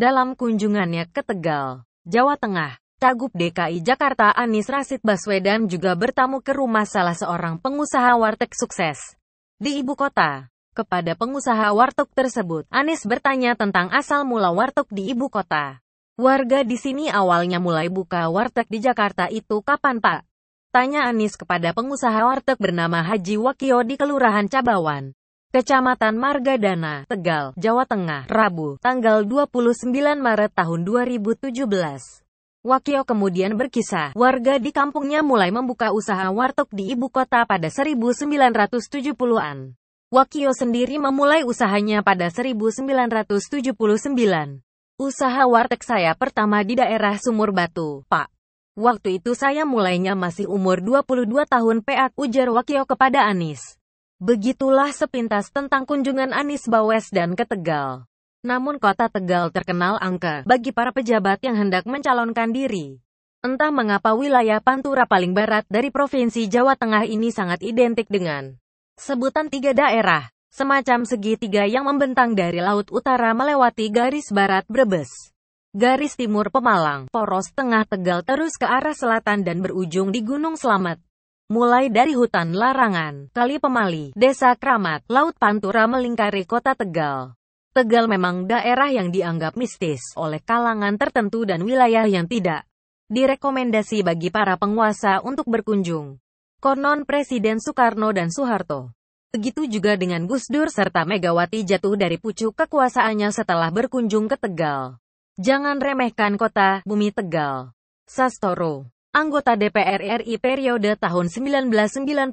Dalam kunjungannya ke Tegal, Jawa Tengah, Cagup DKI Jakarta Anies Rashid Baswedan juga bertamu ke rumah salah seorang pengusaha warteg sukses di ibu kota. Kepada pengusaha warteg tersebut, Anies bertanya tentang asal mula warteg di ibu kota. Warga di sini awalnya mulai buka warteg di Jakarta itu kapan, Pak? Tanya Anies kepada pengusaha warteg bernama Haji Wakio di Kelurahan Cabawan, Kecamatan Margadana, Tegal, Jawa Tengah, Rabu, tanggal 29 Maret tahun 2017. Wakio kemudian berkisah, warga di kampungnya mulai membuka usaha warteg di ibu kota pada 1970-an. Wakio sendiri memulai usahanya pada 1979. Usaha warteg saya pertama di daerah Sumur Batu, Pak. Waktu itu saya mulainya masih umur 22 tahun Pak, ujar Wakio kepada Anies. Begitulah sepintas tentang kunjungan Anies Baswedan ke Tegal. Namun kota Tegal terkenal angker bagi para pejabat yang hendak mencalonkan diri. Entah mengapa wilayah Pantura paling barat dari Provinsi Jawa Tengah ini sangat identik dengan sebutan tiga daerah, semacam segitiga yang membentang dari laut utara melewati garis barat Brebes, garis timur Pemalang, poros tengah Tegal terus ke arah selatan dan berujung di Gunung Slamet. Mulai dari hutan larangan, Kali Pemali, Desa Kramat, Laut Pantura melingkari kota Tegal. Tegal memang daerah yang dianggap mistis oleh kalangan tertentu dan wilayah yang tidak direkomendasi bagi para penguasa untuk berkunjung. Konon Presiden Soekarno dan Soeharto, begitu juga dengan Gus Dur serta Megawati jatuh dari pucuk kekuasaannya setelah berkunjung ke Tegal. Jangan remehkan kota, bumi Tegal. Sastoro, anggota DPR RI periode tahun 1999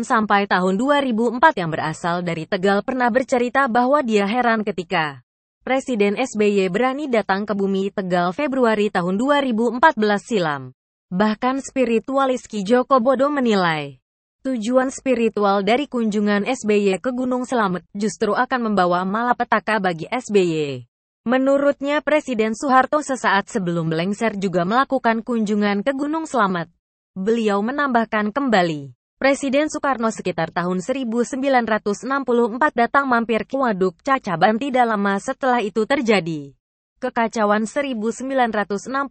sampai tahun 2004 yang berasal dari Tegal pernah bercerita bahwa dia heran ketika Presiden SBY berani datang ke bumi Tegal Februari tahun 2014 silam. Bahkan spiritualis Ki Joko Bodo menilai, tujuan spiritual dari kunjungan SBY ke Gunung Slamet justru akan membawa malapetaka bagi SBY. Menurutnya Presiden Soeharto sesaat sebelum lengser juga melakukan kunjungan ke Gunung Slamet. Beliau menambahkan kembali, Presiden Soekarno sekitar tahun 1964 datang mampir ke Waduk Cacaban tidak lama setelah itu terjadi kekacauan 1965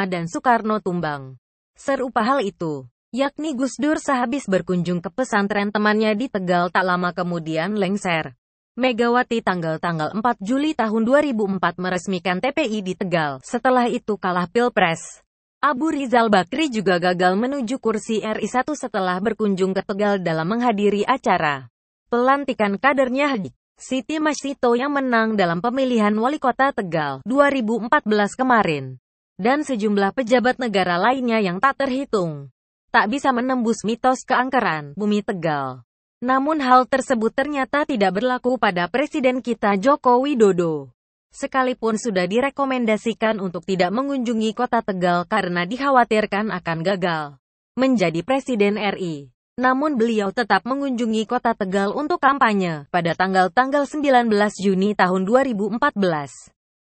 dan Soekarno tumbang. Serupa hal itu, yakni Gus Dur sehabis berkunjung ke pesantren temannya di Tegal tak lama kemudian lengser. Megawati tanggal 4 Juli tahun 2004 meresmikan TPI di Tegal. Setelah itu kalah Pilpres. Abu Rizal Bakri juga gagal menuju kursi RI 1 setelah berkunjung ke Tegal dalam menghadiri acara pelantikan kadernya Haji Siti Masito yang menang dalam pemilihan wali kota Tegal 2014 kemarin. Dan sejumlah pejabat negara lainnya yang tak terhitung. Tak bisa menembus mitos keangkeran bumi Tegal. Namun hal tersebut ternyata tidak berlaku pada Presiden kita Joko Widodo. Sekalipun sudah direkomendasikan untuk tidak mengunjungi kota Tegal karena dikhawatirkan akan gagal menjadi Presiden RI. Namun beliau tetap mengunjungi kota Tegal untuk kampanye pada tanggal 19 Juni tahun 2014.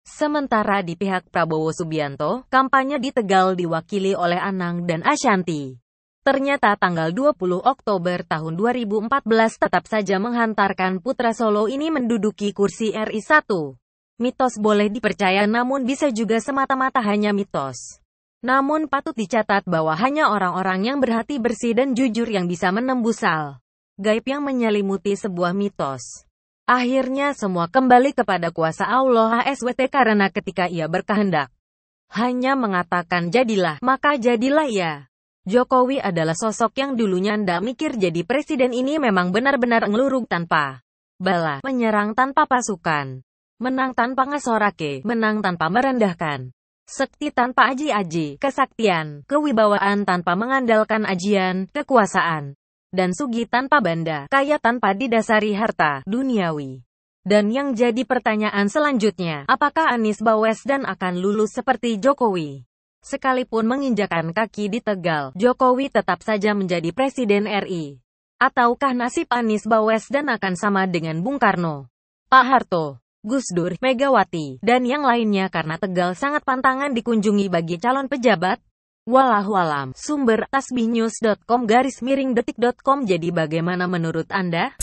Sementara di pihak Prabowo Subianto, kampanye di Tegal diwakili oleh Anang dan Ashanti. Ternyata tanggal 20 Oktober tahun 2014 tetap saja menghantarkan putra Solo ini menduduki kursi RI 1. Mitos boleh dipercaya namun bisa juga semata-mata hanya mitos. Namun patut dicatat bahwa hanya orang-orang yang berhati bersih dan jujur yang bisa menembus hal gaib yang menyelimuti sebuah mitos. Akhirnya semua kembali kepada kuasa Allah SWT karena ketika ia berkehendak hanya mengatakan jadilah, maka jadilah ya. Jokowi adalah sosok yang dulunya ndak mikir jadi presiden ini memang benar-benar ngelurug tanpa bala, menyerang tanpa pasukan, menang tanpa ngasorake, menang tanpa merendahkan, sekti tanpa aji-aji, kesaktian, kewibawaan tanpa mengandalkan ajian, kekuasaan, dan sugih tanpa banda, kaya tanpa didasari harta duniawi. Dan yang jadi pertanyaan selanjutnya, apakah Anies Baswedan akan lulus seperti Jokowi? Sekalipun menginjakan kaki di Tegal, Jokowi tetap saja menjadi Presiden RI. Ataukah nasib Anies Baswedan akan sama dengan Bung Karno, Pak Harto, Gus Dur, Megawati, dan yang lainnya karena Tegal sangat pantangan dikunjungi bagi calon pejabat? Wallahualam. Sumber tasbihnews.com /detik.com. Jadi bagaimana menurut Anda?